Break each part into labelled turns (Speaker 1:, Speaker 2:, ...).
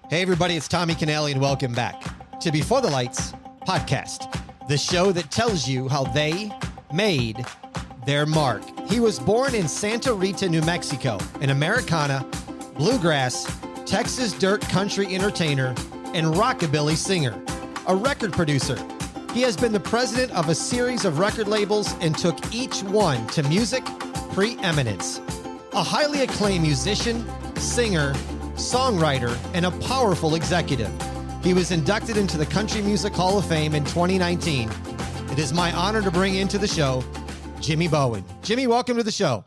Speaker 1: Hey, everybody, it's Tommy Canale, and welcome back to Before the Lights podcast, the show that tells you how they made their mark. He was born in Santa Rita, New Mexico, an Americana, Bluegrass, Texas dirt country entertainer, and Rockabilly singer, a record producer. He has been the president of a series of record labels and took each one to music preeminence. A highly acclaimed musician, singer, songwriter, and a powerful executive. He was inducted into the Country Music Hall of Fame in 2019. It is my honor to bring into the show Jimmy Bowen. Jimmy, welcome to the show.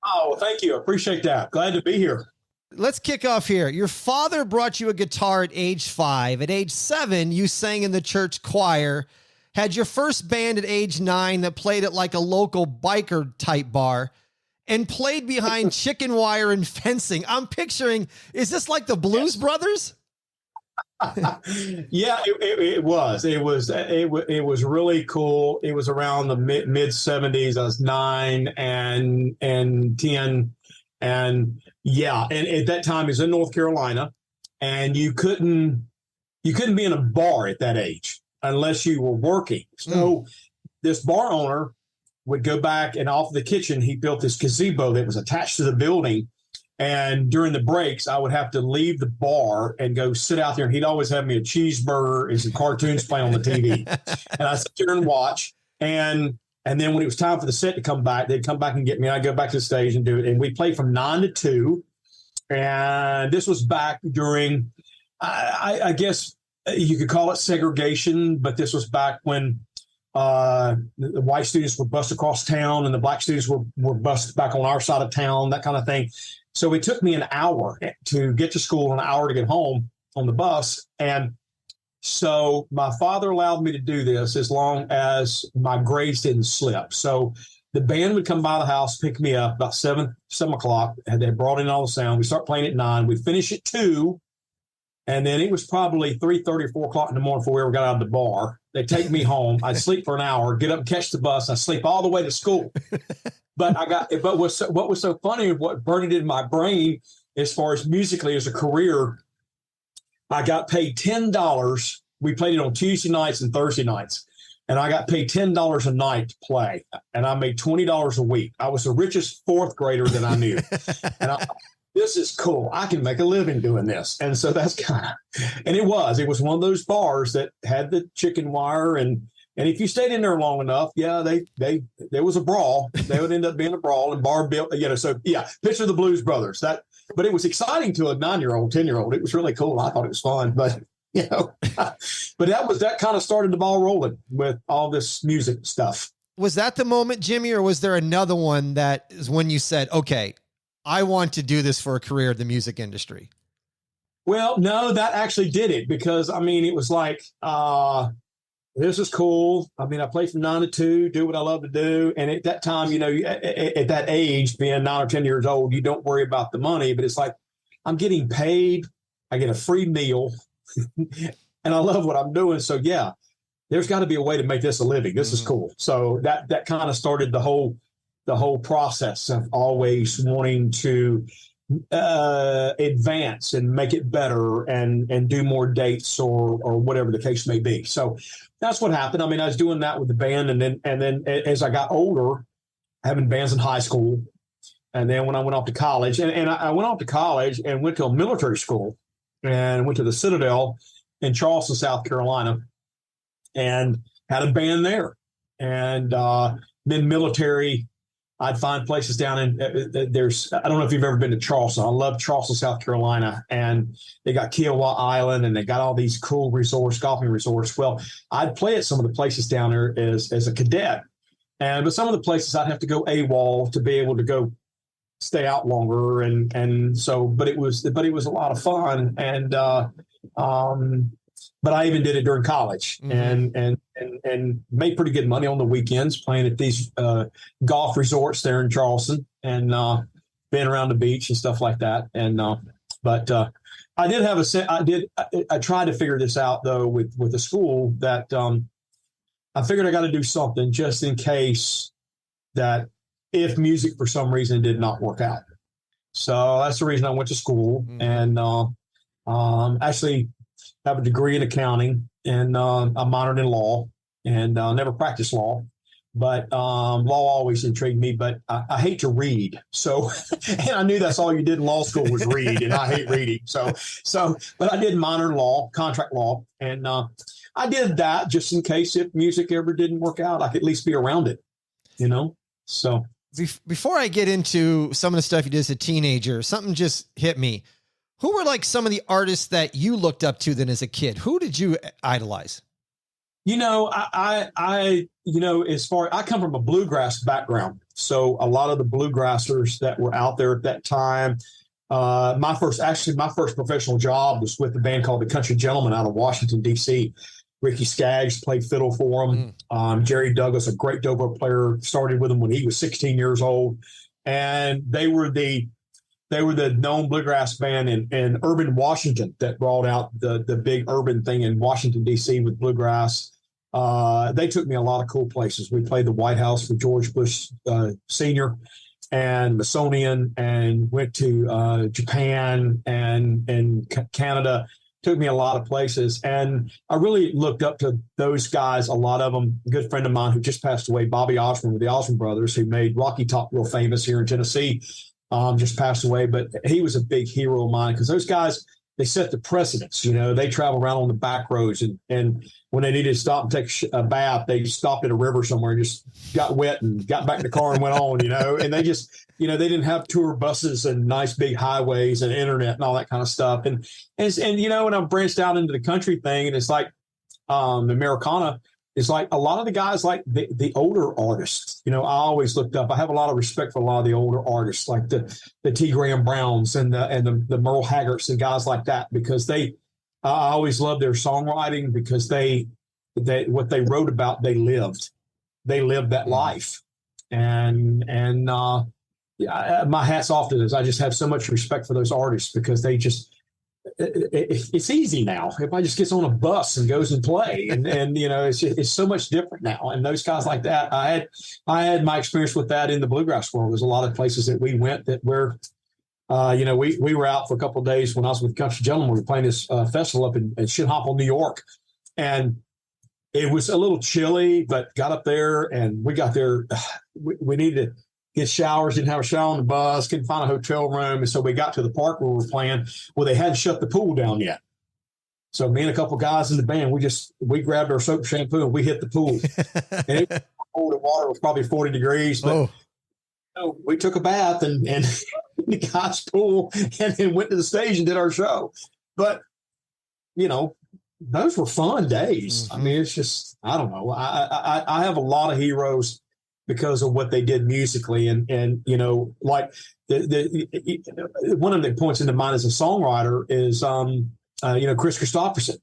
Speaker 2: Oh, well, thank you. I appreciate that. Glad to be here.
Speaker 1: Let's kick off here. Your father brought you a guitar at age 5. At age 7, you sang in the church choir, had your first band at age 9 that played at like a local biker type bar, and played behind chicken wire and fencing. I'm picturing, is this like the Blues Brothers?
Speaker 2: Yeah, it was. It was really cool. It was around the mid 70s. I was 9 and 10, and yeah. And at that time, it was in North Carolina, and you couldn't be in a bar at that age unless you were working. So this bar owner would go back, and off the kitchen, he built this gazebo that was attached to the building. And during the breaks, I would have to leave the bar and go sit out there. And he'd always have me a cheeseburger and some cartoons playing on the TV. And I sit there and watch. And then when it was time for the set to come back, they'd come back and get me. I'd go back to the stage and do it. And we played from 9 to 2. And this was back during, I guess you could call it segregation, but this was back when the white students were bused across town and the black students were bused back on our side of town, that kind of thing. So it took me an hour to get to school and an hour to get home on the bus. And so my father allowed me to do this as long as my grades didn't slip. So the band would come by the house, pick me up about 7 o'clock. And they brought in all the sound. We start playing at 9. We finish at 2. And then it was probably 3:30 or 4 o'clock in the morning before we ever got out of the bar. They take me home. I sleep for an hour, get up and catch the bus. I sleep all the way to school. But what was so funny, what burned it in my brain as far as musically as a career, I got paid $10. We played it on Tuesday nights and Thursday nights. And I got paid $10 a night to play. And I made $20 a week. I was the richest fourth grader that I knew. And this is cool. I can make a living doing this. And so that's and it was one of those bars that had the chicken wire. And if you stayed in there long enough, yeah, there was a brawl. They would end up being a brawl and bar built, so yeah, picture the Blues Brothers. But it was exciting to a 9-year-old, 10-year-old. It was really cool. I thought it was fun, but but that kind of started the ball rolling with all this music stuff.
Speaker 1: Was that the moment, Jimmy, or was there another one that is when you said, okay, I want to do this for a career in the music industry?
Speaker 2: Well, no, that actually did it because, it was like, this is cool. I play from 9 to 2, do what I love to do. And at that time, at that age, being 9 or 10 years old, you don't worry about the money, but it's like, I'm getting paid. I get a free meal and I love what I'm doing. So yeah, there's got to be a way to make this a living. This is cool. So that kind of started the whole process of always wanting to advance and make it better and do more dates or whatever the case may be. So that's what happened. I was doing that with the band, and then as I got older, having bands in high school, and then when I went off to college, and I went off to college and went to a military school and went to the Citadel in Charleston, South Carolina, and had a band there, and then military. I'd find places down in I don't know if you've ever been to Charleston. I love Charleston, South Carolina. And they got Kiowa Island and they got all these cool resorts, golfing resorts. Well, I'd play at some of the places down there as a cadet. But some of the places I'd have to go AWOL to be able to go stay out longer. And so, but it was a lot of fun. And, but I even did it during college and made pretty good money on the weekends playing at these golf resorts there in Charleston and being around the beach and stuff like that. And but I did have I tried to figure this out though with the school that I figured I got to do something just in case that if music for some reason did not work out. So that's the reason I went to school and Actually have a degree in accounting, and I minored in law, and never practiced law. But law always intrigued me, but I hate to read. So, and I knew that's all you did in law school was read, and I hate reading. But I did minor in law, contract law, and I did that just in case if music ever didn't work out, I could at least be around it, So
Speaker 1: before I get into some of the stuff you did as a teenager, something just hit me. Who were like some of the artists that you looked up to then as a kid? Who did you idolize?
Speaker 2: I come from a bluegrass background. So a lot of the bluegrassers that were out there at that time, my first professional job was with a band called the Country Gentlemen out of Washington, D.C. Ricky Skaggs played fiddle for them. Jerry Douglas, a great dobro player, started with them when he was 16 years old. And they were the known bluegrass band in urban Washington that brought out the big urban thing in Washington, D.C. with bluegrass. They took me a lot of cool places. We played the White House for George Bush Sr. and Smithsonian, and went to Japan and Canada. Took me a lot of places. And I really looked up to those guys, a lot of them. A good friend of mine who just passed away, Bobby Osborne with the Osborne Brothers, who made Rocky Top real famous here in Tennessee, just passed away. But he was a big hero of mine because those guys, they set the precedence. They travel around on the back roads, and when they needed to stop and take a bath, they stopped at a river somewhere and just got wet and got back in the car and went on, and they just, they didn't have tour buses and nice big highways and internet and all that kind of stuff. And when I branched out into the country thing, and it's like Americana, it's like a lot of the guys, like the older artists, I always looked up. I have a lot of respect for a lot of the older artists, like the T. Graham Browns and the Merle Haggarts and guys like that, because I always loved their songwriting, because they what they wrote about, they lived that life. And my hat's off to those. I just have so much respect for those artists, because they just, it's easy now. Everybody just gets on a bus and goes and play, and it's so much different now. And those guys like that, I had my experience with that in the bluegrass world. There's a lot of places that we went that were, we were out for a couple of days when I was with Country Gentlemen. We were playing this festival up in Shinhopple, New York, and it was a little chilly, but got up there, and we got there. We needed to get showers, didn't have a shower on the bus, couldn't find a hotel room. And so we got to the park where we were playing. Well, they hadn't shut the pool down yet. So me and a couple guys in the band, we grabbed our soap shampoo and we hit the pool. And it was cold. The water was probably 40 degrees, but we took a bath and the guys' pool, and then went to the stage and did our show. But, those were fun days. I mean, it's just, I don't know. I have a lot of heroes because of what they did musically. And like one of the points into mind as a songwriter is, Chris Christopherson.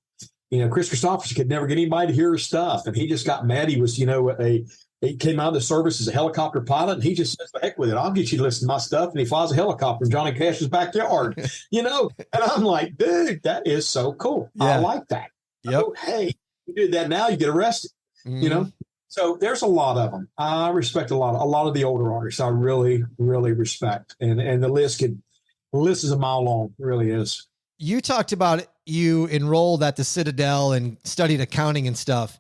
Speaker 2: Chris Christopherson could never get anybody to hear his stuff. And he just got mad. He was, he came out of the service as a helicopter pilot, and he just says, heck with it. I'll get you to listen to my stuff. And he flies a helicopter in Johnny Cash's backyard, and I'm like, dude, that is so cool. Yeah. I like that.
Speaker 1: Yep.
Speaker 2: Oh, hey, you did that now, you get arrested, So there's a lot of them. I respect a lot of the older artists. I really, really respect. And the list is a mile long. It really is.
Speaker 1: You talked about you enrolled at the Citadel and studied accounting and stuff.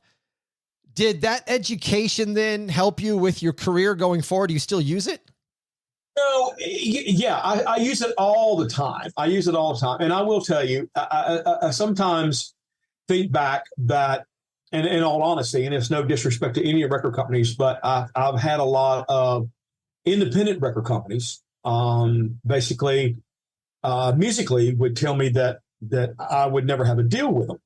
Speaker 1: Did that education then help you with your career going forward? Do you still use it?
Speaker 2: No, yeah, I use it all the time. And I will tell you, I sometimes think back that, and in all honesty, and it's no disrespect to any record companies, but I've had a lot of independent record companies, basically, musically would tell me that I would never have a deal with them.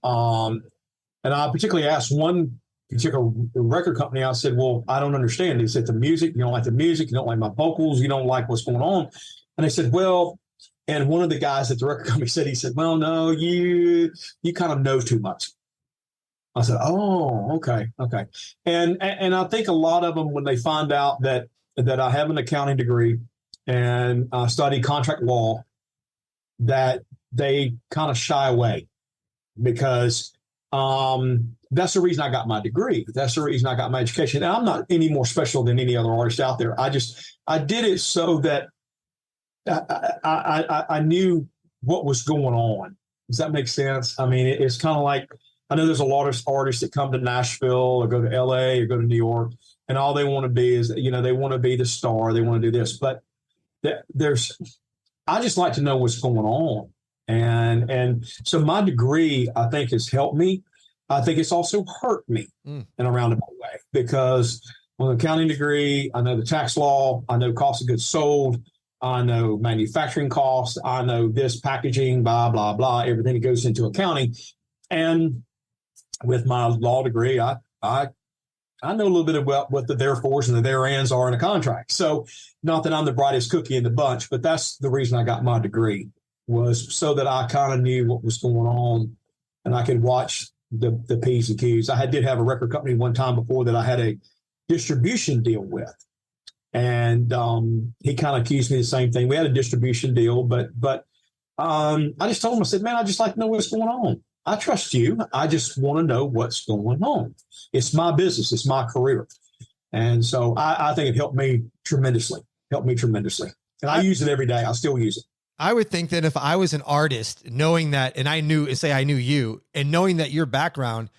Speaker 2: And I particularly asked one particular record company, I said, well, I don't understand. They said, the music, you don't like the music, you don't like my vocals, you don't like what's going on. And they said, well, and one of the guys at the record company said, he said, well, no, you kind of know too much. I said, oh, okay. And I think a lot of them, when they find out that I have an accounting degree and I study contract law, that they kind of shy away, because that's the reason I got my degree. That's the reason I got my education. And I'm not any more special than any other artist out there. I did it so that I knew what was going on. Does that make sense? I mean, it's kind of like, I know there's a lot of artists that come to Nashville or go to LA or go to New York, and all they want to be is, they want to be the star. They want to do this, but I just like to know what's going on. And so my degree, I think, has helped me. I think it's also hurt me in a roundabout way, because with an accounting degree, I know the tax law, I know cost of goods sold, I know manufacturing costs, I know this packaging, blah, blah, blah, everything that goes into accounting. And with my law degree, I know a little bit about what the therefores and the thereands are in a contract. So not that I'm the brightest cookie in the bunch, but that's the reason I got my degree, was so that I kind of knew what was going on and I could watch the P's and Q's. I did have a record company one time before that I had a distribution deal with. And he kind of accused me of the same thing. We had a distribution deal, but I just told him, I said, man, I just like to know what's going on. I trust you. I just want to know what's going on. It's my business. It's my career. And so I think it helped me tremendously. And I use it every day. I still use it.
Speaker 1: I would think that if I was an artist, knowing that, and I knew you, and knowing that your background,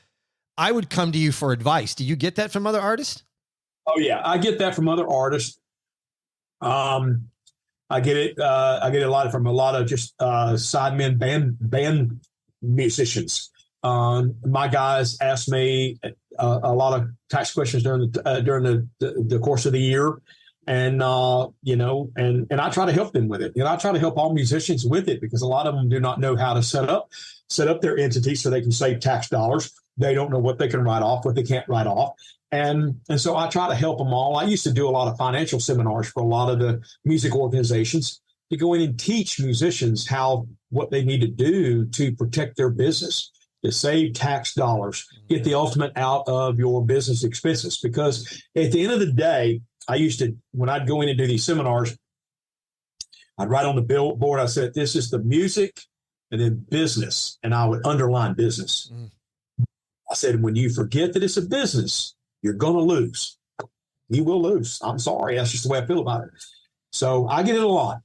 Speaker 1: I would come to you for advice. Do you get that from other artists?
Speaker 2: Oh yeah, I get that from other artists. I get it. I get it from a lot of just sidemen, band musicians. My guys ask me a lot of tax questions during the course of the year. And, and I try to help them with it. I try to help all musicians with it, because a lot of them do not know how to set up their entity so they can save tax dollars. They don't know what they can write off, what they can't write off. And so I try to help them all. I used to do a lot of financial seminars for a lot of the music organizations to go in and teach musicians what they need to do to protect their business, to save tax dollars, get the ultimate out of your business expenses. Because at the end of the day, I used to, when I'd go in and do these seminars, I'd write on the billboard, I said, this is the music and then business. And I would underline business. I said, when you forget that it's a business, you're going to lose. You will lose. I'm sorry. That's just the way I feel about it. So I get it a lot.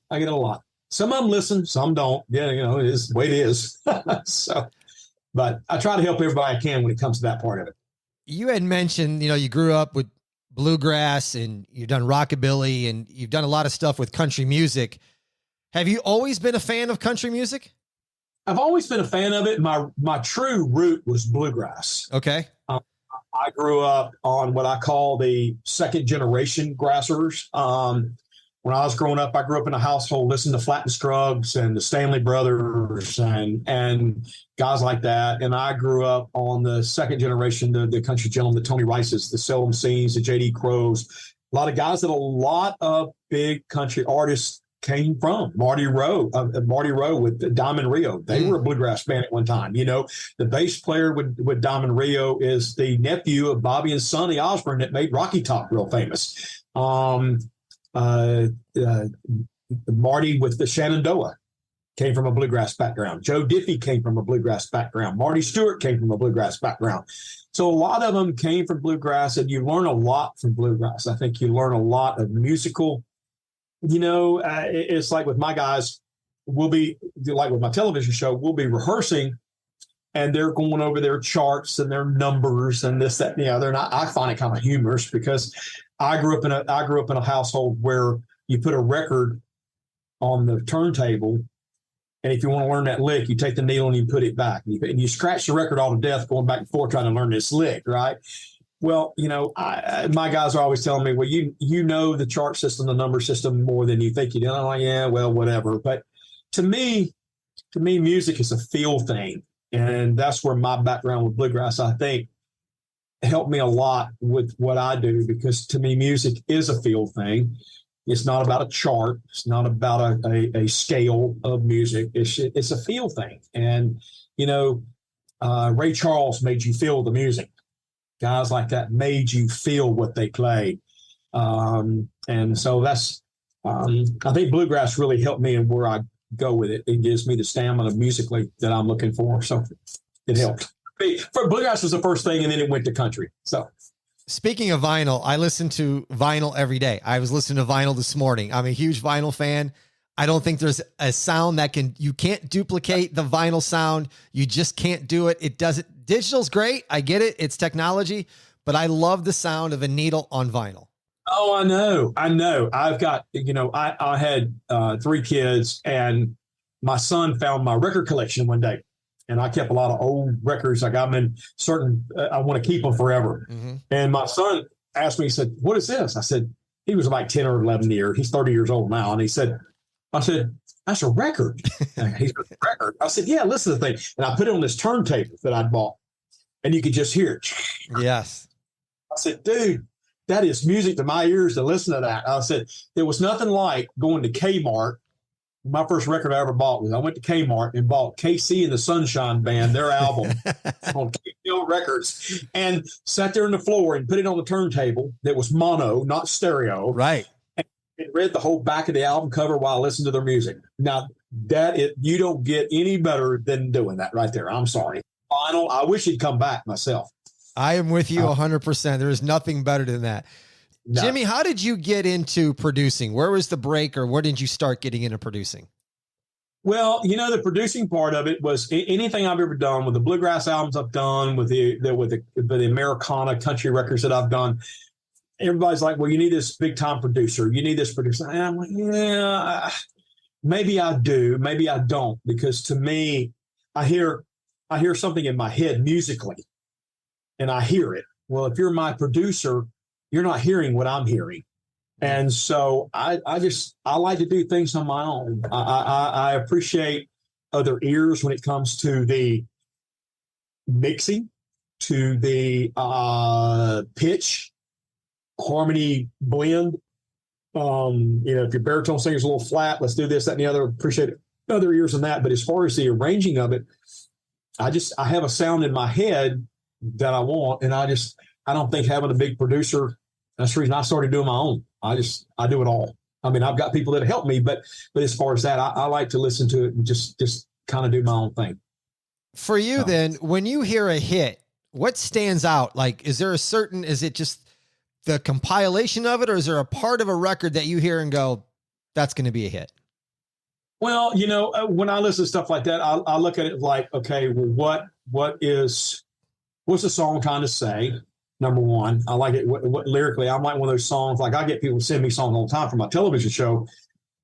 Speaker 2: Some of them listen, some don't. Yeah, it is the way it is. But I try to help everybody I can when it comes to that part of it.
Speaker 1: You had mentioned, you grew up with bluegrass and you've done rockabilly and you've done a lot of stuff with country music. Have you always been a fan of country music?
Speaker 2: I've always been a fan of it. My true root was bluegrass.
Speaker 1: Okay.
Speaker 2: I grew up on what I call the second generation grassers. When I was growing up, I grew up in a household listening to Flatt and Scruggs and the Stanley Brothers and guys like that. And I grew up on the second generation, the country gentlemen, the Tony Rices, the Seldom Scenes, the J.D. Crows, a lot of guys that a lot of big country artists came from. Marty Rowe with Diamond Rio. They were a bluegrass band at one time. The bass player with Diamond Rio is the nephew of Bobby and Sonny Osborne that made Rocky Top real famous. Marty with the Shenandoah came from a bluegrass background. Joe Diffie came from a bluegrass background. Marty Stewart came from a bluegrass background. So a lot of them came from bluegrass, and you learn a lot from bluegrass. I think you learn a lot of musical. It's like with my guys, we'll be like with my television show, we'll be rehearsing and they're going over their charts and their numbers and this, that, and the other. And I find it kind of humorous, because I grew up in a household where you put a record on the turntable, and if you want to learn that lick, you take the needle and you put it back, and you scratch the record all to death going back and forth trying to learn this lick, right? Well, my guys are always telling me, well, you know the chart system, the number system more than you think you do. I'm like, yeah, well, whatever. But to me, music is a feel thing. And that's where my background with bluegrass, I think, helped me a lot with what I do, because to me, music is a feel thing. It's not about a chart. It's not about a scale of music. It's a feel thing. And, Ray Charles made you feel the music. Guys like that made you feel what they played. And so that's, I think bluegrass really helped me in where I go with it. It gives me the stamina musically that I'm looking for. So it helped. For bluegrass was the first thing, and then it went to country. So
Speaker 1: speaking of vinyl, I listen to vinyl every day. I was listening to vinyl this morning. I'm a huge vinyl fan. I don't think there's a sound you can't duplicate the vinyl sound. You just can't do it. It doesn't. Digital's great. I get it. It's technology, but I love the sound of a needle on vinyl.
Speaker 2: Oh, I know. I've got, I had 3 kids, and my son found my record collection one day, and I kept a lot of old records. I got them in certain, I want to keep them forever. Mm-hmm. And my son asked me, he said, "What is this?" I said, he was like 10 or 11 years. He's 30 years old now. And I said, "That's a record." He's a record. I said, "Yeah, listen to the thing." And I put it on this turntable that I'd bought, and you could just hear it.
Speaker 1: Yes.
Speaker 2: I said, "Dude, that is music to my ears to listen to that." I said, there was nothing like going to Kmart. My first record I ever bought was I went to Kmart and bought KC and the Sunshine Band, their album on KPL Records, and sat there on the floor and put it on the turntable that was mono, not stereo.
Speaker 1: Right.
Speaker 2: And read the whole back of the album cover while I listened to their music. Now, you don't get any better than doing that right there. I'm sorry. Vinyl, I wish it'd come back myself.
Speaker 1: I am with you 100%. There is nothing better than that. No. Jimmy, how did you get into producing? Where was the break, or where did you start getting into producing?
Speaker 2: Well, the producing part of it was anything I've ever done with the Bluegrass albums I've done, with the Americana country records that I've done. Everybody's like, "Well, you need this big time producer. You need this producer." And I'm like, yeah, maybe I do, maybe I don't, because to me, I hear something in my head musically, and I hear it. Well, if you're my producer, you're not hearing what I'm hearing. And so I like to do things on my own. I appreciate other ears when it comes to the mixing, to the pitch, harmony, blend. If your baritone singer's a little flat, let's do this, that, and the other. Appreciate other ears on that. But as far as the arranging of it, I have a sound in my head that I want, and I don't think having a big producer, that's the reason I started doing my own. I do it all. I mean, I've got people that help me, but as far as that, I like to listen to it and just kind of do my own thing.
Speaker 1: For you, then, when you hear a hit, what stands out? Like, is it just the compilation of it, or is there a part of a record that you hear and go, that's going to be a hit?
Speaker 2: Well, when I listen to stuff like that, I look at it like, okay, well, what's the song trying to say? Number one, I like it. What lyrically, I'm like one of those songs. Like, I get people send me songs all the time for my television show,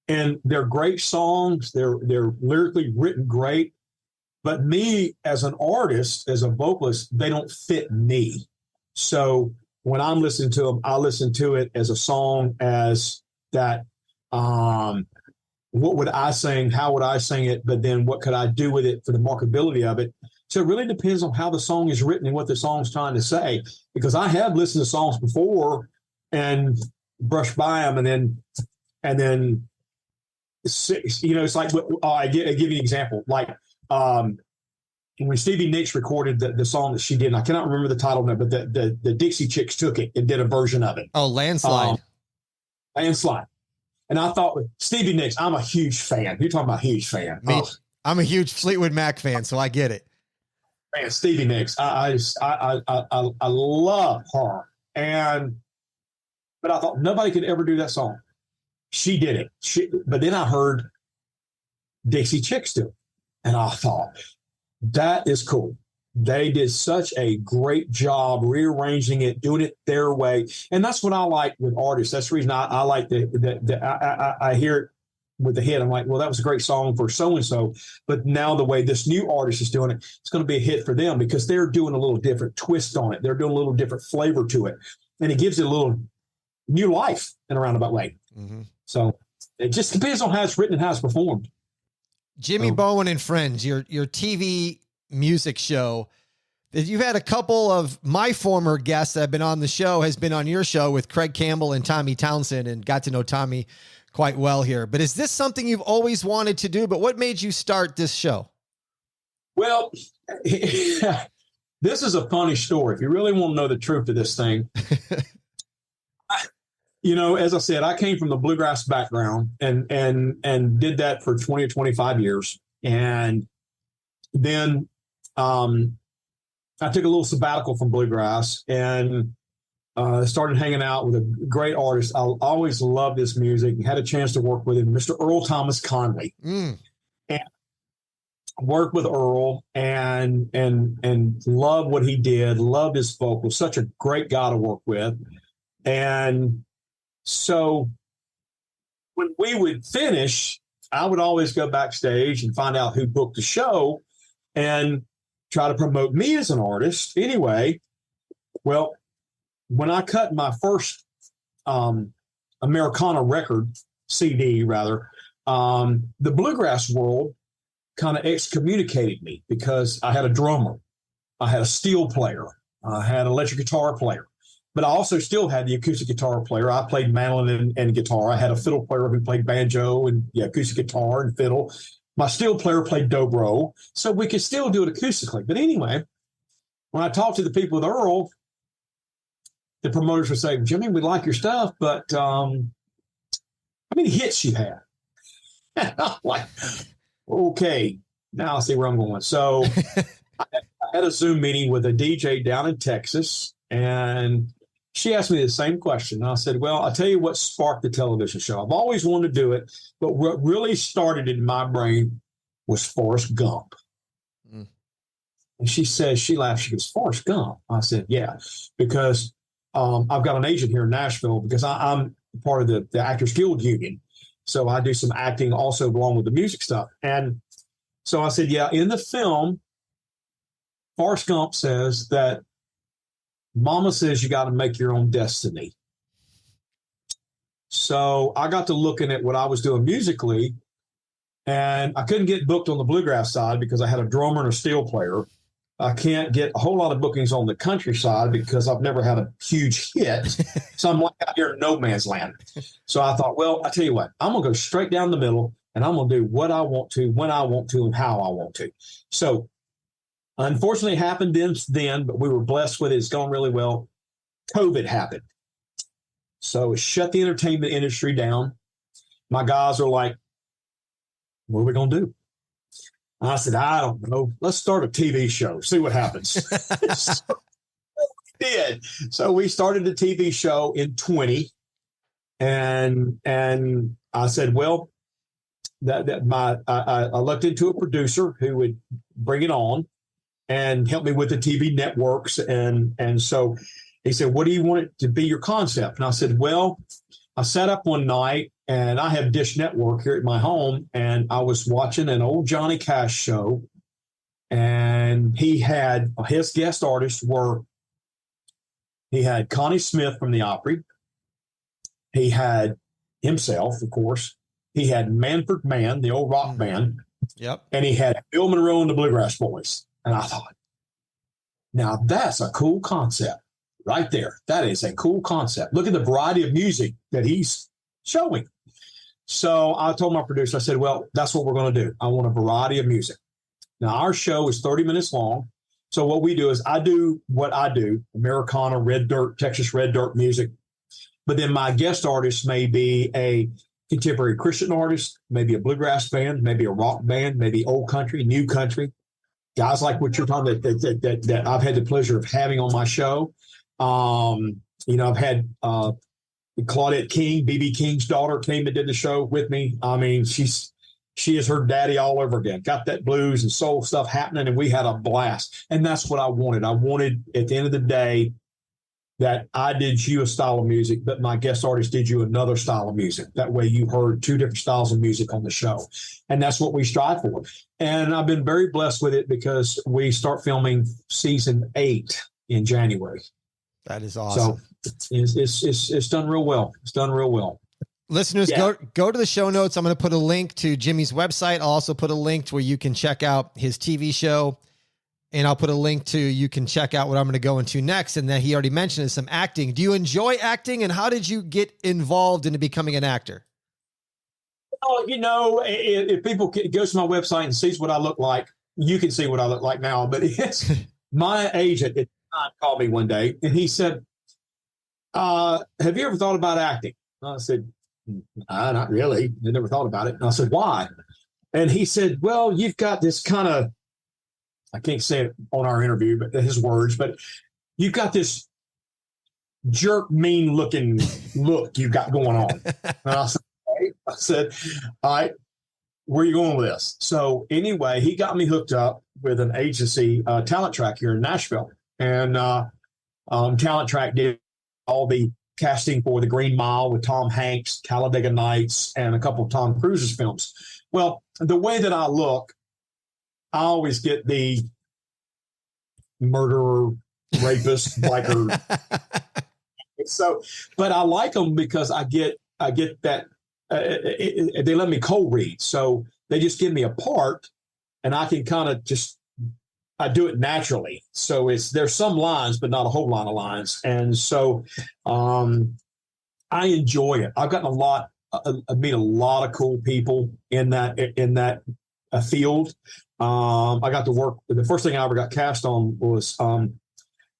Speaker 2: and they're great songs. They're lyrically written great, but me as an artist, as a vocalist, they don't fit me. So when I'm listening to them, I listen to it as a song, as that. What would I sing? How would I sing it? But then what could I do with it for the marketability of it? So it really depends on how the song is written and what the song's trying to say. Because I have listened to songs before and brushed by them, and then it's like, I give you an example. Like when Stevie Nicks recorded the song that she did, and I cannot remember the title of it, but the Dixie Chicks took it and did a version of it.
Speaker 1: Oh, Landslide.
Speaker 2: Landslide. And I thought, Stevie Nicks, I'm a huge fan. You're talking about a huge fan.
Speaker 1: I'm a huge Fleetwood Mac fan, so I get it.
Speaker 2: Man, Stevie Nicks, I love her. But I thought nobody could ever do that song. She did it. But then I heard Dixie Chicks do it. And I thought, that is cool. They did such a great job rearranging it, doing it their way. And that's what I like with artists. That's the reason I like I hear it with the hit. I'm like, well, that was a great song for so-and-so. But now the way this new artist is doing it, it's going to be a hit for them because they're doing a little different twist on it. They're doing a little different flavor to it. And it gives it a little new life in a roundabout way. Mm-hmm. So it just depends on how it's written and how it's performed.
Speaker 1: Jimmy Bowen and Friends, your TV music show. You've had a couple of my former guests that have been on the show, has been on your show with Craig Campbell and Tommy Townsend, and got to know Tommy quite well here. But is this something you've always wanted to do? But what made you start this show?
Speaker 2: Well, this is a funny story. If you really want to know the truth of this thing, as I said, I came from the bluegrass background and did that for 20 or 25 years. And then I took a little sabbatical from bluegrass, and started hanging out with a great artist. I always loved this music. Had a chance to work with him, Mr. Earl Thomas Conley, and worked with Earl and loved what he did. Loved his vocals. Such a great guy to work with. And so when we would finish, I would always go backstage and find out who booked the show and try to promote me as an artist. Anyway, well, when I cut my first Americana record, CD rather, the Bluegrass world kind of excommunicated me because I had a drummer, I had a steel player, I had an electric guitar player, but I also still had the acoustic guitar player. I played mandolin and guitar. I had a fiddle player who played banjo and acoustic guitar and fiddle. My steel player played dobro, so we could still do it acoustically. But anyway, when I talked to the people with Earl, the promoters were saying, Jimmy, we like your stuff, but how many hits you had? And I'm like, okay, now I see where I'm going. So I had a Zoom meeting with a DJ down in Texas, and she asked me the same question. And I said, well, I'll tell you what sparked the television show. I've always wanted to do it, but what really started it in my brain was Forrest Gump. Mm. And she says, she laughed, she goes, Forrest Gump? I said, yeah, because I've got an agent here in Nashville because I'm part of the Actors Guild Union. So I do some acting also along with the music stuff. And so I said, yeah, in the film, Forrest Gump says that Mama says you got to make your own destiny. So I got to looking at what I was doing musically, and I couldn't get booked on the bluegrass side because I had a drummer and a steel player. I can't get a whole lot of bookings on the country side because I've never had a huge hit. So I'm like out here in no man's land. So I thought, well, I tell you what, I'm going to go straight down the middle and I'm going to do what I want to, when I want to, and how I want to. So unfortunately it happened then, but we were blessed with it. It's gone really well. COVID happened. So it shut the entertainment industry down. My guys are like, what are we going to do? I said, I don't know. Let's start a TV show, see what happens. So we did. So we started a TV show in 20. And I said, well, I looked into a producer who would bring it on and help me with the TV networks. And so he said, what do you want it to be your concept? And I said, well, I sat up one night and I have Dish Network here at my home, and I was watching an old Johnny Cash show, and he had his guest artists he had Connie Smith from the Opry. He had himself, of course. He had Manford Mann, the old rock band.
Speaker 3: Yep.
Speaker 2: And he had Bill Monroe and the Bluegrass Boys. And I thought, now that's a cool concept right there. That is a cool concept. Look at the variety of music that he's showing. So I told my producer, I said, well, that's what we're going to do. I want a variety of music. Now, our show is 30 minutes long. So what we do is I do what I do, Americana, red dirt, Texas red dirt music. But then my guest artist may be a contemporary Christian artist, maybe a bluegrass band, maybe a rock band, maybe old country, new country. Guys like what you're talking about that I've had the pleasure of having on my show. I've had Claudette King, B.B. King's daughter, came and did the show with me. I mean, she is her daddy all over again. Got that blues and soul stuff happening, and we had a blast. And that's what I wanted. I wanted, at the end of the day, that I did you a style of music, but my guest artist did you another style of music. That way you heard two different styles of music on the show. And that's what we strive for. And I've been very blessed with it because we start filming season 8 in January.
Speaker 3: That is awesome.
Speaker 2: So it's done real well. It's done real well.
Speaker 3: Listeners, go to the show notes. I'm going to put a link to Jimmy's website. I'll also put a link to where you can check out his TV show. And I'll put a link to, you can check out what I'm going to go into next. And then he already mentioned is some acting. Do you enjoy acting? And how did you get involved into becoming an actor?
Speaker 2: Oh, if people go to my website and sees what I look like, you can see what I look like now. But it's my agent at the time called me one day and he said, have you ever thought about acting? I said, not really. I never thought about it. And I said, why? And he said, well, you've got this kind of, I can't say it on our interview, but his words, but you've got this jerk, mean looking look you got going on. And I said, all right, where are you going with this? So anyway, he got me hooked up with an agency, Talent Track here in Nashville. And Talent Track did all the casting for The Green Mile with Tom Hanks, Talladega Nights, and a couple of Tom Cruise's films. Well, the way that I look, I always get the murderer, rapist, biker. So, but I like them because I get that they let me cold read. So they just give me a part, and I can kind of I do it naturally. So there's some lines, but not a whole lot of lines. And so I enjoy it. I've gotten I meet a lot of cool people in that field. I got to work. The first thing I ever got cast on was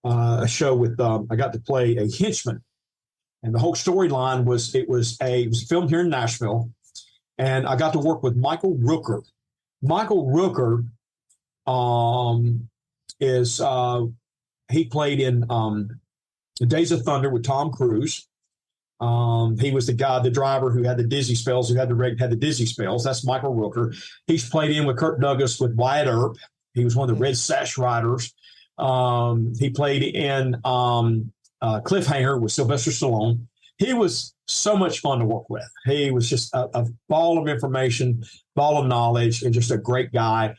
Speaker 2: a show with. I got to play a henchman, and the whole storyline was it was filmed here in Nashville, and I got to work with Michael Rooker. Michael Rooker he played in Days of Thunder with Tom Cruise. He was the driver who had the dizzy spells, who had the dizzy spells. That's Michael Rooker. He's played in with Kirk Douglas with Wyatt Earp. He was one of the Red Sash riders. He played in Cliffhanger with Sylvester Stallone. He was so much fun to work with. He was just a ball of information, ball of knowledge, and just a great guy.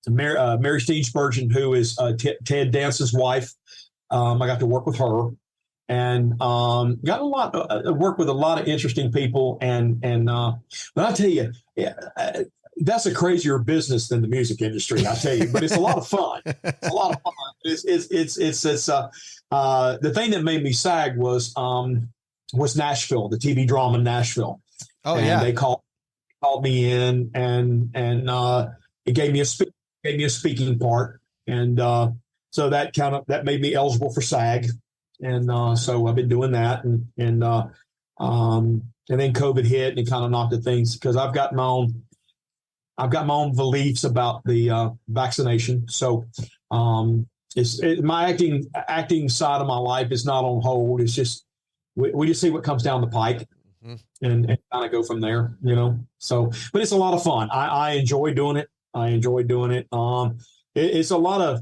Speaker 2: Mary Steen Spurgeon, who is Ted Dance's wife. I got to work with her, and got work with a lot of interesting people. But I tell you, that's a crazier business than the music industry. I tell you, but it's a lot of fun. It's a lot of fun. The thing that made me SAG was Nashville, the TV drama Nashville.
Speaker 3: Oh,
Speaker 2: and
Speaker 3: yeah.
Speaker 2: They called me in, and it gave me a speaking part, and so that made me eligible for SAG, and so I've been doing that, and then COVID hit and it kind of knocked the things, because I've got my own beliefs about the vaccination. So my acting side of my life is not on hold. It's just we just see what comes down the pike. Mm-hmm. and kind of go from there, So, but it's a lot of fun. I enjoy doing it. It's a lot of.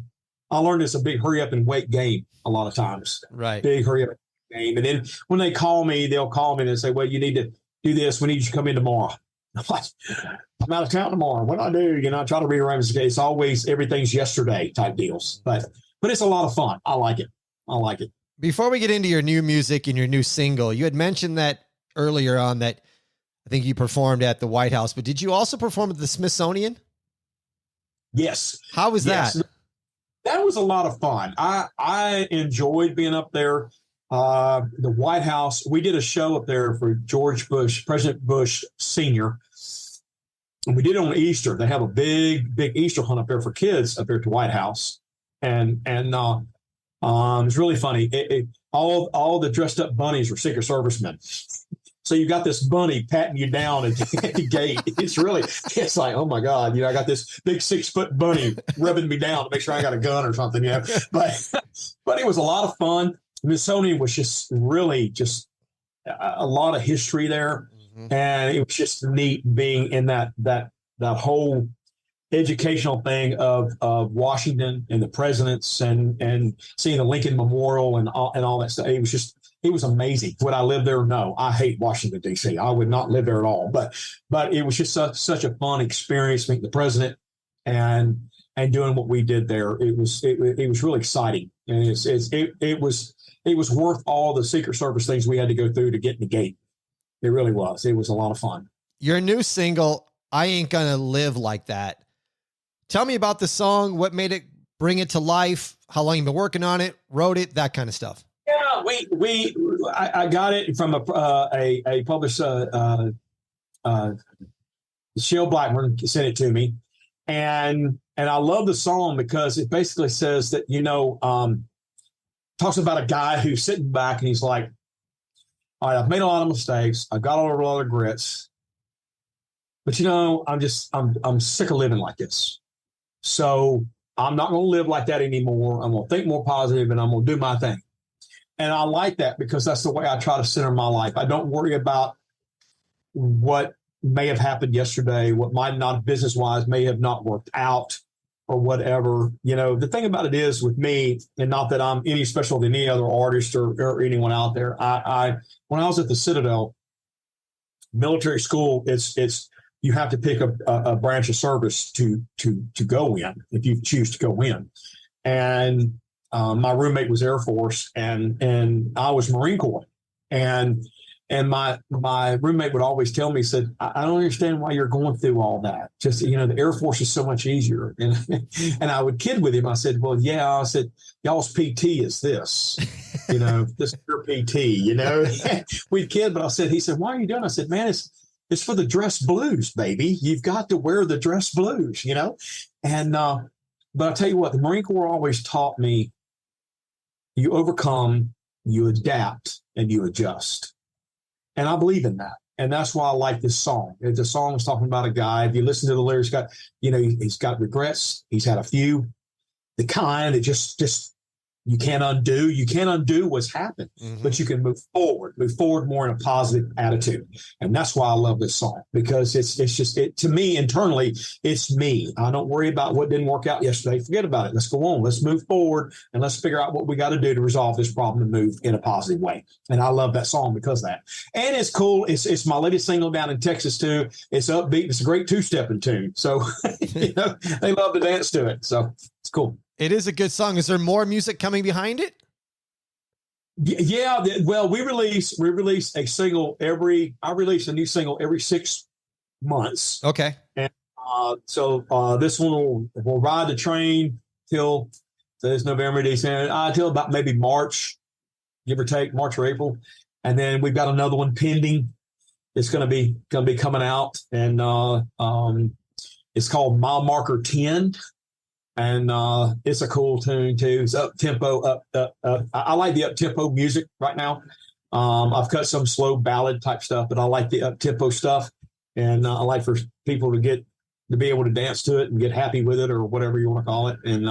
Speaker 2: I learned it's a big hurry up and wait game a lot of times.
Speaker 3: Right.
Speaker 2: Big hurry up game, and then when they call me, they'll call me and say, "Well, you need to do this. We need you to come in tomorrow." I'm like, "I'm out of town tomorrow. What do I do?" I try to rearrange the case. Always everything's yesterday type deals, but it's a lot of fun. I like it.
Speaker 3: Before we get into your new music and your new single, you had mentioned that earlier on that I think you performed at the White House, but did you also perform at the Smithsonian?
Speaker 2: Yes.
Speaker 3: How was that?
Speaker 2: That was a lot of fun. I enjoyed being up there. The White House, we did a show up there for President Bush Sr., and we did it on Easter. They have a big Easter hunt up there for kids up there at the White House. And it's really funny. All the dressed up bunnies were Secret Servicemen. So you got this bunny patting you down at the gate. It's like, oh my God, I got this big 6-foot bunny rubbing me down to make sure I got a gun or something, But it was a lot of fun. Smithsonian was just really a lot of history there. Mm-hmm. And it was just neat being in that whole educational thing of Washington and the presidents and seeing the Lincoln Memorial and all that stuff. It was amazing. Would I live there? No, I hate Washington, D.C. I would not live there at all. But it was just such a fun experience meeting the president and doing what we did there. It was really exciting, and it was worth all the Secret Service things we had to go through to get in the gate. It really was. It was a lot of fun.
Speaker 3: Your new single, "I Ain't Gonna Live Like That." Tell me about the song. What made it bring it to life? How long you've been working on it? Wrote it? That kind of stuff.
Speaker 2: Yeah, I got it from a publisher, Shell Blackburn sent it to me, and I love the song because it basically says that talks about a guy who's sitting back and he's like, "All right, I've made a lot of mistakes. I've got a lot of regrets, but I'm sick of living like this. So I'm not going to live like that anymore. I'm going to think more positive, and I'm going to do my thing. And I like that because that's the way I try to center my life. I don't worry about what may have happened yesterday, what might not business-wise may have not worked out or whatever. The thing about it is with me, and not that I'm any special than any other artist or anyone out there, I when I was at the Citadel military school, it's you have to pick a branch of service to go in if you choose to go in. And my roommate was Air Force, and I was Marine Corps, and my roommate would always tell me, said, I don't understand why you're going through all that. Just, the Air Force is so much easier. And I would kid with him. I said, well, yeah, I said, y'all's PT is this, this is your PT, we'd kid, but he said, why are you doing it? I said, man, it's for the dress blues, baby. You've got to wear the dress blues, and, but I'll tell you what, the Marine Corps always taught me, you overcome, you adapt, and you adjust. And I believe in that. And that's why I like this song. The song is talking about a guy. If you listen to the lyrics, he's got regrets. He's had a few. The kind that just you can't undo. You can't undo what's happened, but you can move forward more in a positive attitude. And that's why I love this song, because it's just to me internally, it's me. I don't worry about what didn't work out yesterday. Forget about it. Let's go on. Let's move forward, and let's figure out what we got to do to resolve this problem and move in a positive way. And I love that song because of that. And it's cool. It's my latest single down in Texas too. It's upbeat. It's a great two-stepping tune. So they love to dance to it. So it's cool.
Speaker 3: It is a good song. Is there more music coming behind it?
Speaker 2: Yeah. Well, we release a single I release a new single every 6 months.
Speaker 3: Okay.
Speaker 2: And so this one will ride the train till it's November, December, till about maybe March, give or take, March or April. And then we've got another one pending. It's going to be coming out, and it's called Mile Marker 10. And it's a cool tune too. It's up tempo, up. I like the up tempo music right now. I've cut some slow ballad type stuff, but I like the up tempo stuff, and I like for people to be able to dance to it and get happy with it, or whatever you want to call it. And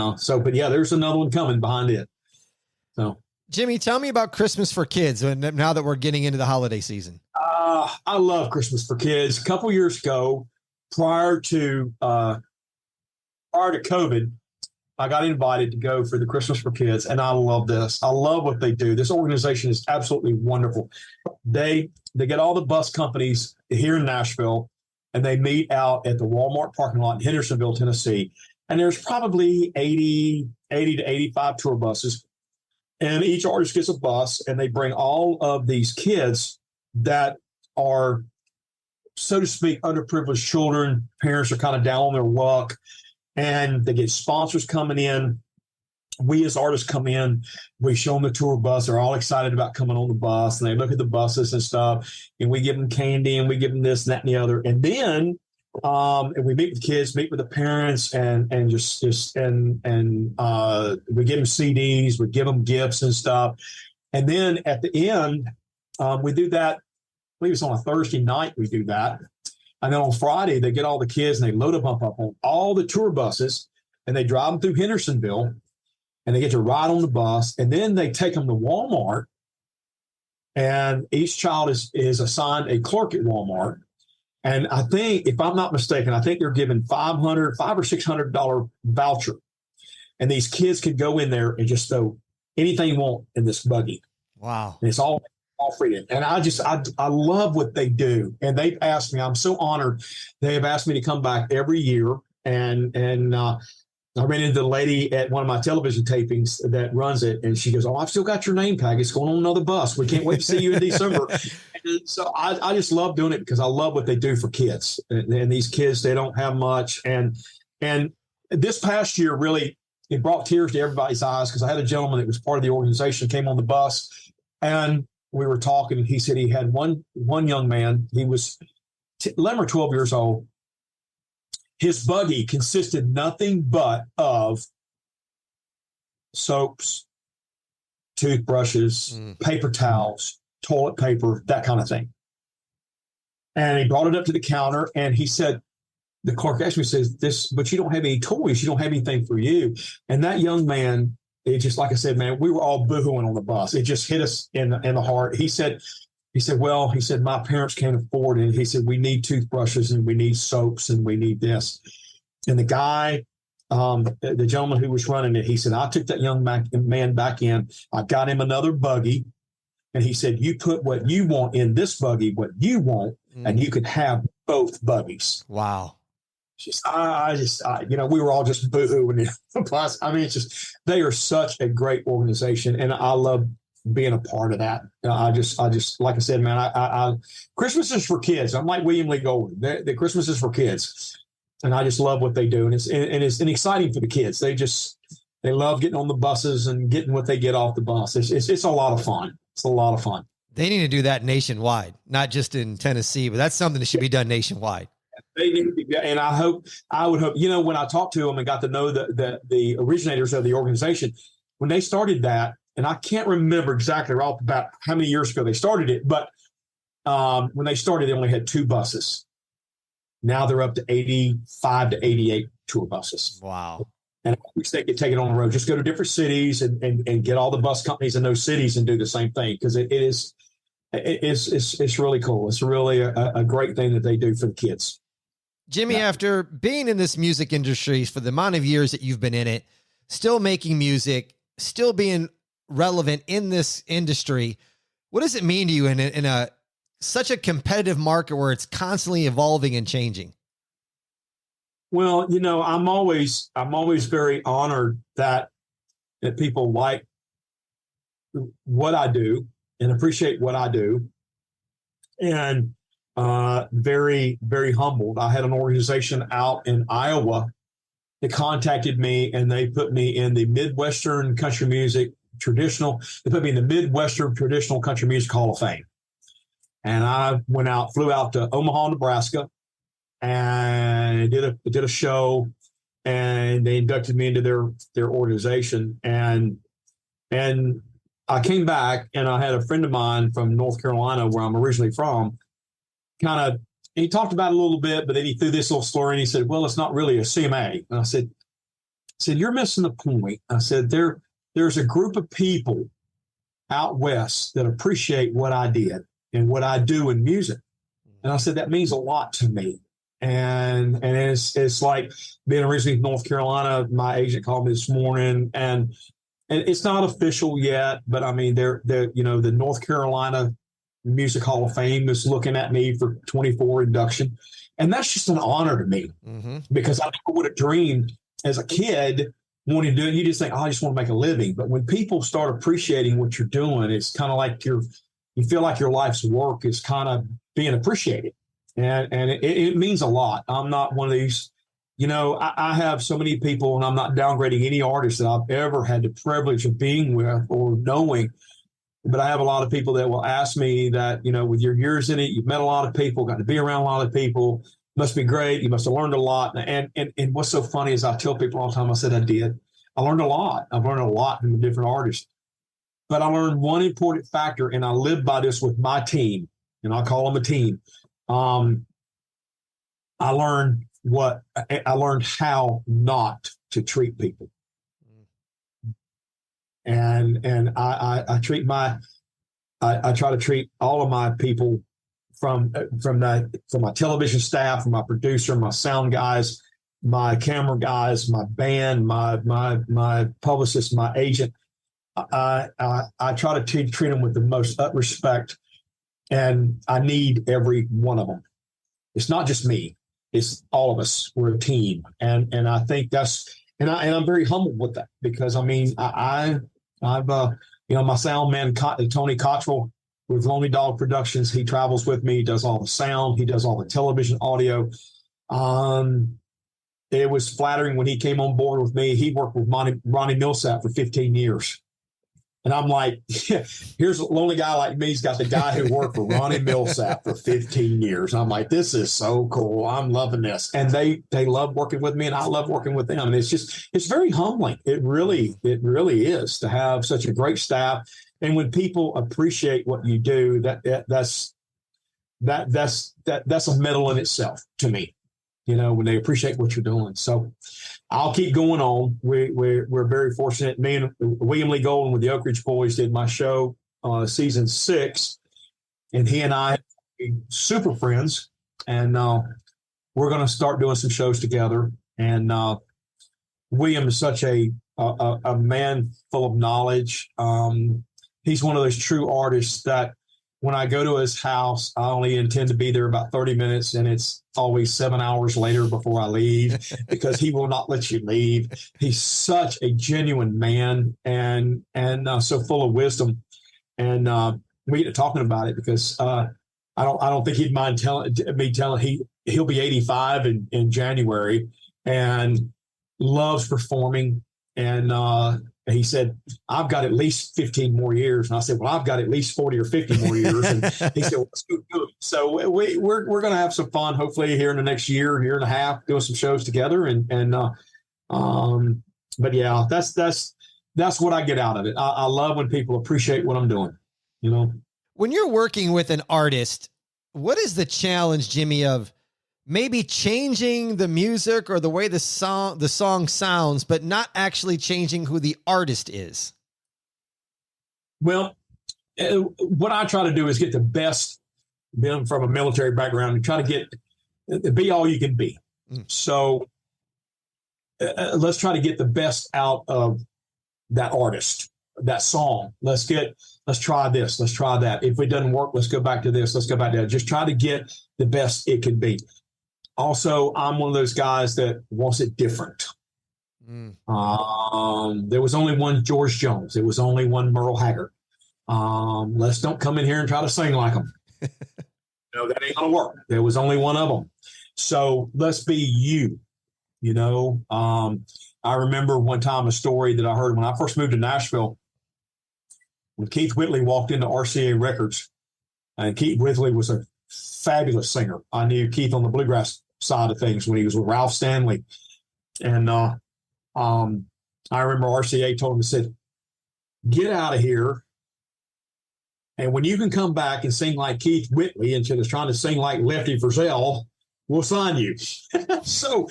Speaker 2: but yeah, there's another one coming behind it. So,
Speaker 3: Jimmy, tell me about Christmas for Kids. Now that we're getting into the holiday season,
Speaker 2: I love Christmas for Kids. A couple years ago, prior to COVID, I got invited to go for the Christmas for Kids, and I love this. I love what they do. This organization is absolutely wonderful. They get all the bus companies here in Nashville, and they meet out at the Walmart parking lot in Hendersonville, Tennessee. And there's probably 80 to 85 tour buses, and each artist gets a bus, and they bring all of these kids that are, so to speak, underprivileged children. Parents are kind of down on their luck. And they get sponsors coming in. We as artists come in, we show them the tour bus. They're all excited about coming on the bus, and they look at the buses and stuff, and we give them candy, and we give them this and that and the other. And then and we meet with the kids, meet with the parents, and we give them CDs, we give them gifts and stuff. And then at the end, we do that. I believe it's on a Thursday night we do that. And then on Friday, they get all the kids and they load them up on all the tour buses, and they drive them through Hendersonville, and they get to ride on the bus. And then they take them to Walmart, and each child is assigned a clerk at Walmart. And I think, if I'm not mistaken, I think they're given $500 or $600 voucher. And these kids can go in there and just throw anything you want in this buggy.
Speaker 3: Wow.
Speaker 2: And it's all freedom. And I love what they do. And they've asked me, I'm so honored. They have asked me to come back every year. And I ran into the lady at one of my television tapings that runs it. And she goes, oh, I've still got your name tag. It's going on another bus. We can't wait to see you in December. And so I just love doing it because I love what they do for kids. And these kids, they don't have much. And this past year, really, it brought tears to everybody's eyes, because I had a gentleman that was part of the organization, came on the bus, and we were talking, and he said he had one young man. He was 11 or 12 years old. His buggy consisted nothing but of soaps, toothbrushes, paper towels, toilet paper, that kind of thing. And he brought it up to the counter, and he said, the clerk asked me, says, this, but you don't have any toys. You don't have anything for you. And that young man, it just, like I said, man, we were all boohooing on the bus. It just hit us in the heart. He said, my parents can't afford it. He said, we need toothbrushes and we need soaps and we need this. And the guy, the gentleman who was running it, he said, I took that young man back in. I got him another buggy. And he said, you put what you want in this buggy, what you want, and you can have both buggies.
Speaker 3: Wow.
Speaker 2: We were all just boohooing. Plus, I mean, it's just, they are such a great organization, and I love being a part of that. I just, like I said, man, I Christmas is for kids. I'm like William Lee Golden. The Christmas is for kids, and I just love what they do, and it's exciting for the kids. They love getting on the buses and getting what they get off the bus. It's a lot of fun. It's a lot of fun.
Speaker 3: They need to do that nationwide, not just in Tennessee, but that's something that should be done nationwide.
Speaker 2: They need to be, and I would hope, when I talked to them and got to know the originators of the organization, when they started that, and I can't remember exactly right off the bat how many years ago they started it, but when they started, they only had 2 buses. Now they're up to 85 to 88 tour buses.
Speaker 3: Wow.
Speaker 2: And I wish they could take it on the road. Just go to different cities and get all the bus companies in those cities and do the same thing, because it's really cool. It's really a great thing that they do for the kids.
Speaker 3: Jimmy, after being in this music industry for the amount of years that you've been in it, still making music, still being relevant in this industry, what does it mean to you in such a competitive market where it's constantly evolving and changing?
Speaker 2: Well, I'm always very honored that people like what I do and appreciate what I do, and very, very humbled. I had an organization out in Iowa that contacted me, and they put me in the Midwestern Country Music Traditional. They put me in the Midwestern Traditional Country Music Hall of Fame, and I flew out to Omaha, Nebraska, and did a show, and they inducted me into their organization, and I came back, and I had a friend of mine from North Carolina, where I'm originally from, he talked about it a little bit, but then he threw this little story, and he said, well, it's not really a CMA. And I said, you're missing the point. I said, there's a group of people out west that appreciate what I did and what I do in music. And I said, that means a lot to me. And it's like being originally from North Carolina. My agent called me this morning, and it's not official yet, but I mean, they're the North Carolina Music Hall of Fame is looking at me for 24 induction, and that's just an honor to me, because I never would have dreamed as a kid wanting to do it. You just think, I just want to make a living. But when people start appreciating what you're doing, it's kind of like you feel like your life's work is kind of being appreciated. And it means a lot. I'm not one of these, I have so many people, and I'm not downgrading any artist that I've ever had the privilege of being with or knowing. But I have a lot of people that will ask me that, with your years in it, you've met a lot of people, got to be around a lot of people. Must be great. You must have learned a lot. And what's so funny is I tell people all the time, I said I did. I learned a lot. I've learned a lot from the different artists. But I learned one important factor, and I live by this with my team, and I call them a team. I learned how not to treat people. And I try to treat all of my people from my television staff, from my producer, my sound guys, my camera guys, my band, my publicist, my agent. I try to treat them with the most respect, and I need every one of them. It's not just me; it's all of us. We're a team, and I think and I'm very humbled with that, because I mean I've my sound man Tony Cottrell with Lonely Dog Productions. He travels with me. He does all the sound. He does all the television audio. It was flattering when he came on board with me. He worked with Ronnie Millsap for 15 years. And I'm like, here's a lonely guy like me. He's got the guy who worked for Ronnie Millsap for 15 years. I'm like, this is so cool. I'm loving this. And they love working with me, and I love working with them. And it's very humbling. It really is to have such a great staff. And when people appreciate what you do, that's a medal in itself to me. when they appreciate what you're doing. So I'll keep going on. We're very fortunate. Me and William Lee Golden with the Oak Ridge Boys did my show, season 6, and he and I are super friends, and we're going to start doing some shows together. And William is such a man full of knowledge. He's one of those true artists that when I go to his house, I only intend to be there about 30 minutes, and it's always 7 hours later before I leave because he will not let you leave. He's such a genuine man and so full of wisdom. And we get to talking about it because I don't think he'd mind telling he'll be 85 in January and loves performing. And he said, I've got at least 15 more years. And I said, well, I've got at least 40 or 50 more years. And he said, well, let's do it. So we're going to have some fun, hopefully here in the next year and a half, doing some shows together. But yeah, that's what I get out of it. I love when people appreciate what I'm doing,
Speaker 3: When you're working with an artist, what is the challenge, Jimmy, of maybe changing the music or the way the song sounds, but not actually changing who the artist is?
Speaker 2: Well, what I try to do is get the best, being from a military background, and try to be all you can be. So let's try to get the best out of that artist, that song. Let's try this. Let's try that. If it doesn't work, let's go back to this. Let's go back to that. Just try to get the best it can be. Also, I'm one of those guys that wants it different. There was only one George Jones. There was only one Merle Haggard. Let's don't come in here and try to sing like them. That ain't going to work. There was only one of them. So let's be you, I remember one time a story that I heard when I first moved to Nashville, when Keith Whitley walked into RCA Records, and Keith Whitley was a fabulous singer. I knew Keith on the Bluegrass side of things when he was with Ralph Stanley. And I remember RCA told him, said, get out of here. And when you can come back and sing like Keith Whitley instead of trying to sing like Lefty Frizzell, we'll sign you. So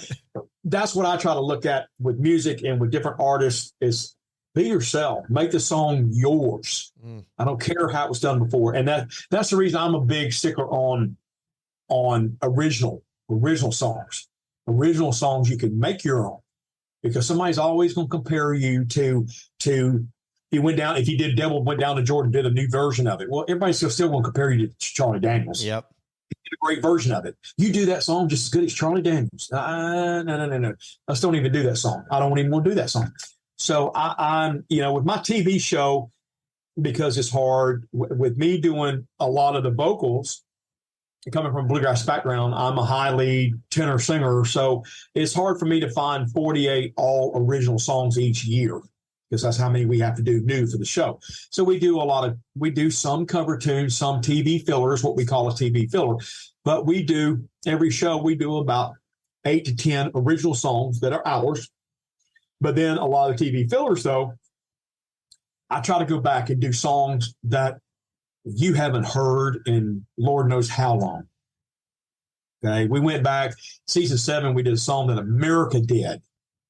Speaker 2: that's what I try to look at with music and with different artists is be yourself. Make the song yours. I don't care how it was done before. And that's the reason I'm a big sticker on original songs. Original songs you can make your own, because somebody's always going to compare you to if you did Devil Went Down to Jordan, did a new version of it. Well, everybody's still going to compare you to Charlie Daniels.
Speaker 3: Yep.
Speaker 2: You did a great version of it. You do that song just as good as Charlie Daniels. No. Let's don't even do that song. I don't even want to do that song. So I'm with my TV show, because it's hard with me doing a lot of the vocals. Coming from a bluegrass background, I'm a high lead tenor singer, so it's hard for me to find 48 all original songs each year, because that's how many we have to do new for the show. So we do some cover tunes, some TV fillers, what we call a TV filler, but every show we do about 8 to 10 original songs that are ours. But then a lot of TV fillers, though, I try to go back and do songs that you haven't heard in Lord knows how long. Okay, we went back season 7. We did a song that America did,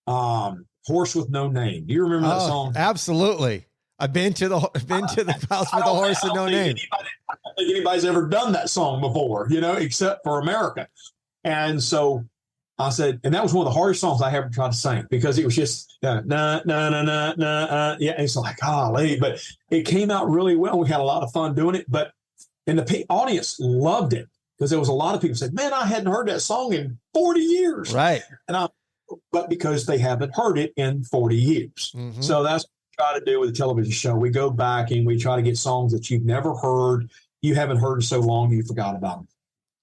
Speaker 2: "Horse with No Name." Do you remember that song?
Speaker 3: Absolutely. I've been to the house with a horse with no name.
Speaker 2: I don't think anybody's ever done that song before, except for America. And so I said, and that was one of the hardest songs I ever tried to sing, because it was just yeah. It's like, golly, but it came out really well. We had a lot of fun doing it, and the audience loved it, because there was a lot of people said, man, I hadn't heard that song in 40 years.
Speaker 3: Right.
Speaker 2: But because they haven't heard it in 40 years. Mm-hmm. So that's what we try to do with the television show. We go back and we try to get songs that you've never heard, you haven't heard in so long, you forgot about them.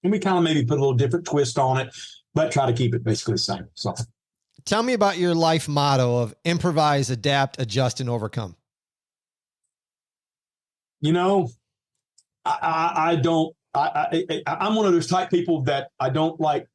Speaker 2: And we kind of maybe put a little different twist on it, but try to keep it basically the same. So
Speaker 3: tell me about your life motto of improvise, adapt, adjust, and overcome.
Speaker 2: I'm one of those type people that I don't like.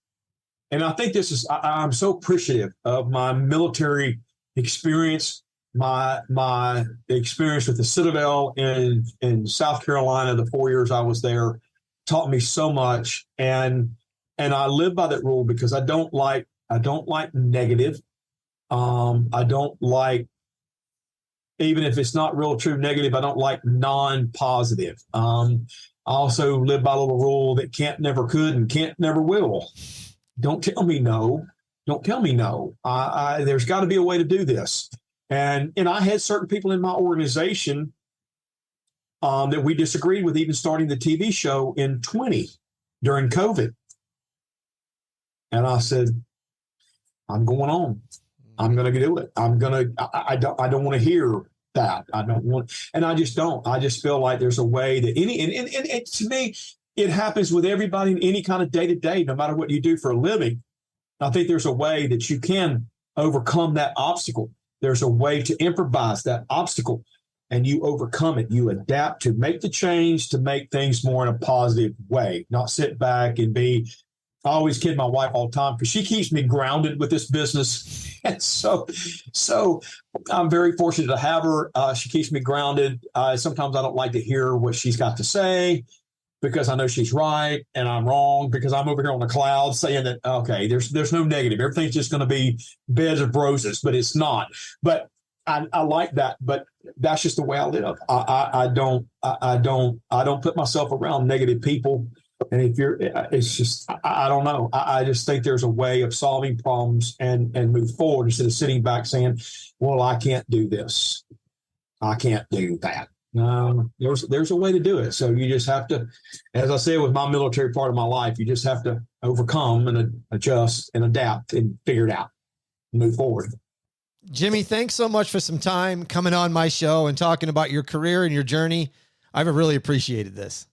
Speaker 2: And I think I'm so appreciative of my military experience, my experience with the Citadel in South Carolina, the 4 years I was there, taught me so much. And I live by that rule because I don't like negative. I don't like, even if it's not real true negative, I don't like non-positive. I also live by a little rule that can't never could and can't never will. Don't tell me no. Don't tell me no. There's got to be a way to do this. And I had certain people in my organization that we disagreed with, even starting the TV show in 20 during COVID. And I said, I'm going on. I'm going to do it. I don't want to hear that. I don't want, and I just don't. I just feel like there's a way that and to me, it happens with everybody in any kind of day to day, no matter what you do for a living. I think there's a way that you can overcome that obstacle. There's a way to improvise that obstacle, and you overcome it. You adapt to make the change, to make things more in a positive way, not sit back and be. I always kid my wife all the time because she keeps me grounded with this business. And so I'm very fortunate to have her. She keeps me grounded. Sometimes I don't like to hear what she's got to say because I know she's right and I'm wrong, because I'm over here on the cloud saying that, okay, there's no negative. Everything's just going to be beds of roses, but it's not. But I like that, but that's just the way I live. I don't put myself around negative people. And it's just, I don't know. I just think there's a way of solving problems and move forward instead of sitting back saying, well, I can't do this. I can't do that. There's a way to do it. So you just have to, as I said, with my military part of my life, you just have to overcome and adjust and adapt and figure it out, move forward.
Speaker 3: Jimmy, thanks so much for some time coming on my show and talking about your career and your journey. I've really appreciated this.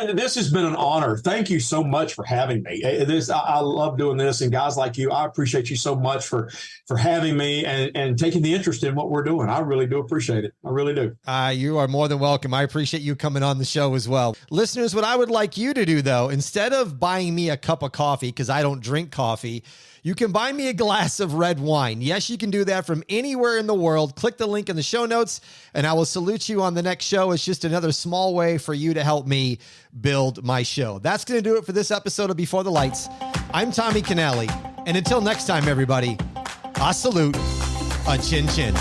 Speaker 2: And this has been an honor. Thank you so much for having me. I love doing this, and guys like you, I appreciate you so much for having me and taking the interest in what we're doing. I really do appreciate it. I really do.
Speaker 3: You are more than welcome. I appreciate you coming on the show as well. Listeners, what I would like you to do, though, instead of buying me a cup of coffee, because I don't drink coffee, you can buy me a glass of red wine. Yes, you can do that from anywhere in the world. Click the link in the show notes, and I will salute you on the next show. It's just another small way for you to help me build my show. That's going to do it for this episode of Before the Lights. I'm Tommy Canale, and until next time, everybody, I salute a chin chin.